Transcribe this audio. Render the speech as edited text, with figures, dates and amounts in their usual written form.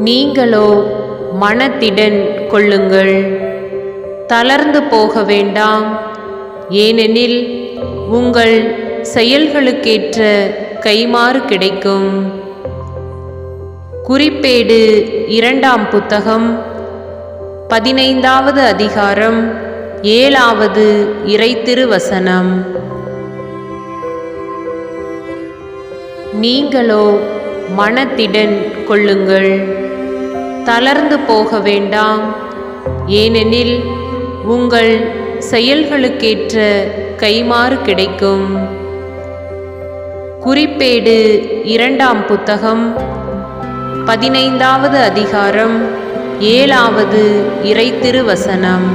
நீங்களோ மனத்திடன் கொள்ளுங்கள், தளர்ந்து போக வேண்டாம். ஏனெனில் உங்கள் செயல்களுக்கேற்ற கைமாறு கிடைக்கும். குறிப்பேடு 2ஆம் புத்தகம் 15வது அதிகாரம் 7வது இறைத்திருவசனம். நீங்களோ மனத்திடன் கொள்ளுங்கள், தளர்ந்து போக வேண்டாம். ஏனெனில் உங்கள் செயல்களுக்கேற்ற கைமாறு கிடைக்கும். குறிப்பேடு 2ஆம் புத்தகம் 15வது அதிகாரம் 7வது இறைத்திருவசனம்.